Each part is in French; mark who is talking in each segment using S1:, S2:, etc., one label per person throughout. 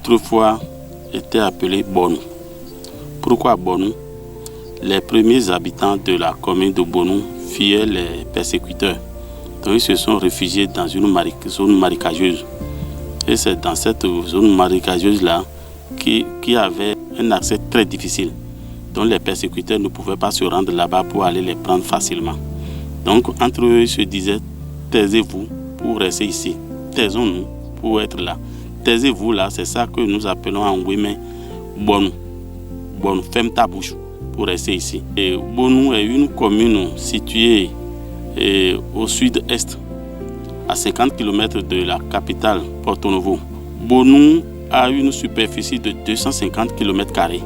S1: autrefois était appelé Bonou. Pourquoi Bonou? Les premiers habitants de la commune de Bonou fuyaient les persécuteurs. Donc ils se sont réfugiés dans une zone marécageuse. Et c'est dans cette zone marécageuse-là qui avait un accès très difficile. Donc les persécuteurs ne pouvaient pas se rendre là-bas pour aller les prendre facilement. Donc entre eux, ils se disaient, taisez-vous pour rester ici. Taisons-nous pour être là. Taisez-vous là, c'est ça que nous appelons en Ouémé Bonou. Bonou, ferme ta bouche pour rester ici. Et Bonou est une commune située au sud-est, à 50 km de la capitale Porto Novo. Bonou a une superficie de 250 km².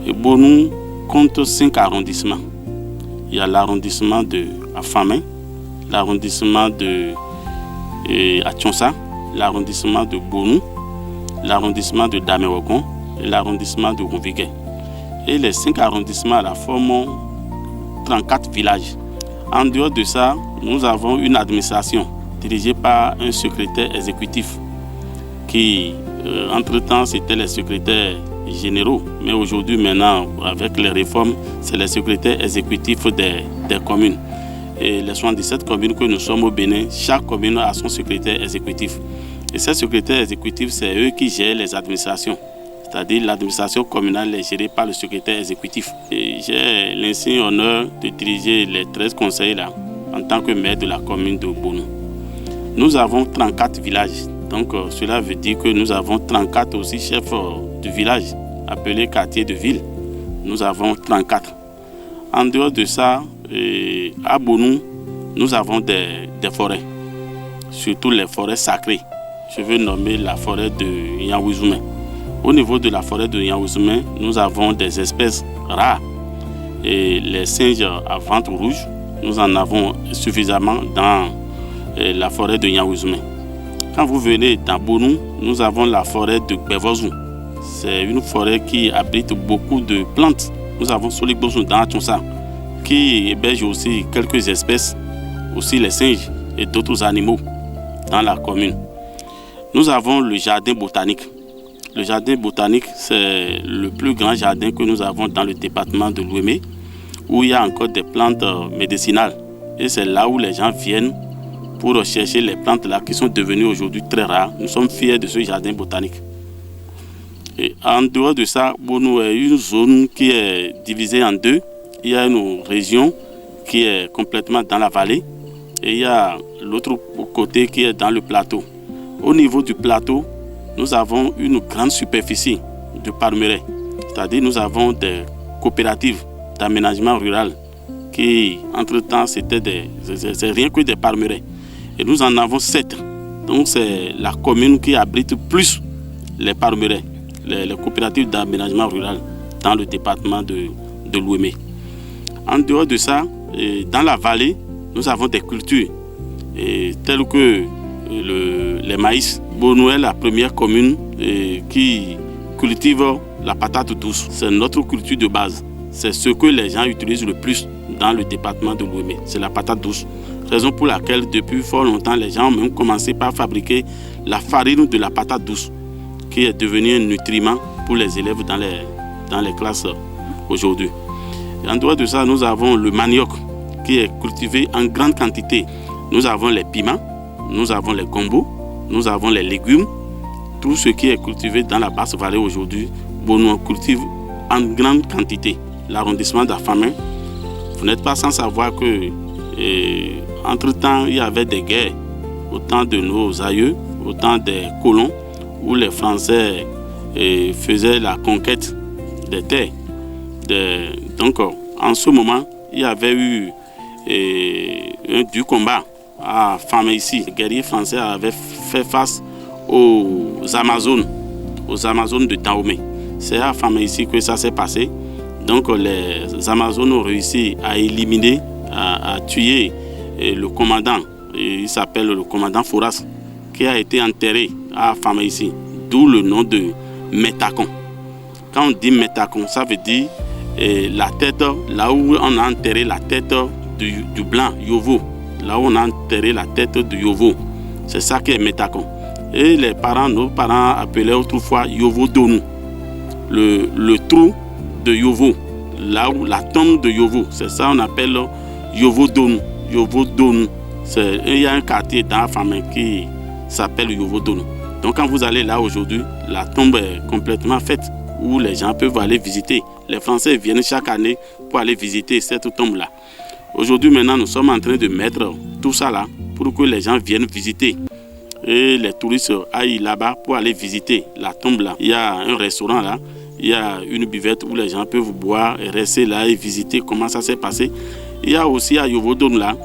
S1: Et Bonou compte 5 arrondissements. Il y a l'arrondissement de Afamé, l'arrondissement de Atchonsa, l'arrondissement de Bonou, l'arrondissement de Damerogon et l'arrondissement de Rouvigue. Et les 5 arrondissements là forment 34 villages. En dehors de ça, nous avons une administration dirigée par un secrétaire exécutif qui, entre-temps, c'était les secrétaires généraux. Mais aujourd'hui, maintenant, avec les réformes, c'est les secrétaires exécutifs des communes. Et les 77 communes que nous sommes au Bénin, chaque commune a son secrétaire exécutif. Et ces secrétaires exécutifs, c'est eux qui gèrent les administrations. C'est-à-dire l'administration communale est gérée par le secrétaire exécutif. J'ai l'insigne honneur de diriger les 13 conseils là, en tant que maire de la commune de Bonou. Nous avons 34 villages. Donc cela veut dire que nous avons 34 aussi chefs de village, appelés quartiers de ville. Nous avons 34. En dehors de ça, à Bonou, nous avons des forêts, surtout les forêts sacrées. Je veux nommer la forêt de Yaouzoumen. Au niveau de la forêt de Yaouzoumen, nous avons des espèces rares. Et les singes à ventre rouge, nous en avons suffisamment dans la forêt de Yaouzoumen. Quand vous venez dans Bonou, nous avons la forêt de Gbevozou. C'est une forêt qui abrite beaucoup de plantes. Nous avons Solibozou dans Atchonsa, qui héberge aussi quelques espèces, aussi les singes et d'autres animaux dans la commune. Nous avons le jardin botanique. Le jardin botanique, c'est le plus grand jardin que nous avons dans le département de l'Ouémé, où il y a encore des plantes médicinales. Et c'est là où les gens viennent pour rechercher les plantes là qui sont devenues aujourd'hui très rares. Nous sommes fiers de ce jardin botanique. Et en dehors de ça, Bonou est une zone qui est divisée en deux. Il y a une région qui est complètement dans la vallée et il y a l'autre côté qui est dans le plateau. Au niveau du plateau, nous avons une grande superficie de palmeraies. C'est-à-dire nous avons des coopératives d'aménagement rural qui, entre-temps, c'est rien que des palmeraies. Et nous en avons 7. Donc c'est la commune qui abrite plus les palmeraies, les coopératives d'aménagement rural dans le département de l'Ouémé. En dehors de ça, dans la vallée, nous avons des cultures telles que les maïs. Bonou est la première commune qui cultive la patate douce. C'est notre culture de base. C'est ce que les gens utilisent le plus dans le département de l'Ouémé. C'est la patate douce. Raison pour laquelle, depuis fort longtemps, les gens ont même commencé par fabriquer la farine de la patate douce, qui est devenue un nutriment pour les élèves dans les classes aujourd'hui. En dehors de ça, nous avons le manioc qui est cultivé en grande quantité. Nous avons les piments, nous avons les gombos, nous avons les légumes. Tout ce qui est cultivé dans la basse vallée aujourd'hui, Bonou cultive en grande quantité. L'arrondissement d'Afamé, vous n'êtes pas sans savoir que entre-temps, il y avait des guerres au temps de nos aïeux, au temps des colons, où les Français faisaient la conquête des terres. Donc, en ce moment, il y avait eu du combat à Famé ici. Les guerriers français avaient fait face aux Amazones de Dahomey. C'est à Famé ici que ça s'est passé. Donc, les Amazones ont réussi à éliminer, à tuer le commandant. Il s'appelle le commandant Fouras, qui a été enterré à Famé ici. D'où le nom de Métacon. Quand on dit Métacon, ça veut dire la tête, là où on a enterré la tête du blanc, Yovo. Là où on a enterré la tête du Yovo. C'est ça qui est Métacon. Et les parents, nos parents appelaient autrefois Yovo Donou. Le trou de Yovo, là où la tombe de Yovo, c'est ça on appelle Yovo Donou. Yovo Donou. Il y a un quartier dans la famille qui s'appelle Yovo Donou. Donc quand vous allez là aujourd'hui, la tombe est complètement faite, où les gens peuvent aller visiter. Les Français viennent chaque année pour aller visiter cette tombe-là. Aujourd'hui, maintenant, nous sommes en train de mettre tout ça là pour que les gens viennent visiter. Et les touristes aillent là-bas pour aller visiter la tombe là. Il y a un restaurant là, il y a une buvette où les gens peuvent boire et rester là et visiter comment ça s'est passé. Il y a aussi à Yovo Donou là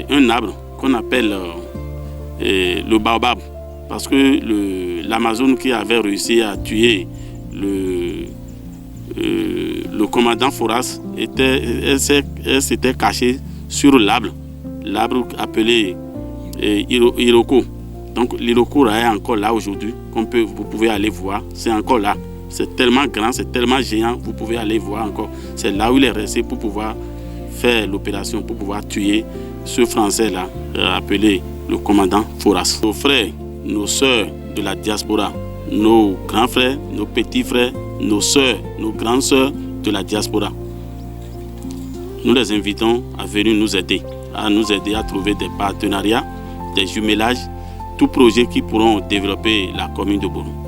S1: un arbre qu'on appelle le baobab. Parce que l'Amazone qui avait réussi à tuer le commandant Foras, elle s'était cachée sur l'arbre appelé Iroko. Donc l'Iroko est encore là aujourd'hui, vous pouvez aller voir, c'est encore là. C'est tellement grand, c'est tellement géant, vous pouvez aller voir encore. C'est là où il est resté pour pouvoir faire l'opération, pour pouvoir tuer ce Français-là, appelé le commandant Foras. Nos frères, nos sœurs de la diaspora, nos grands frères, nos petits frères, nos sœurs, nos grandes sœurs de la diaspora. Nous les invitons à venir nous aider à trouver des partenariats, des jumelages, tout projet qui pourront développer la commune de Bonou.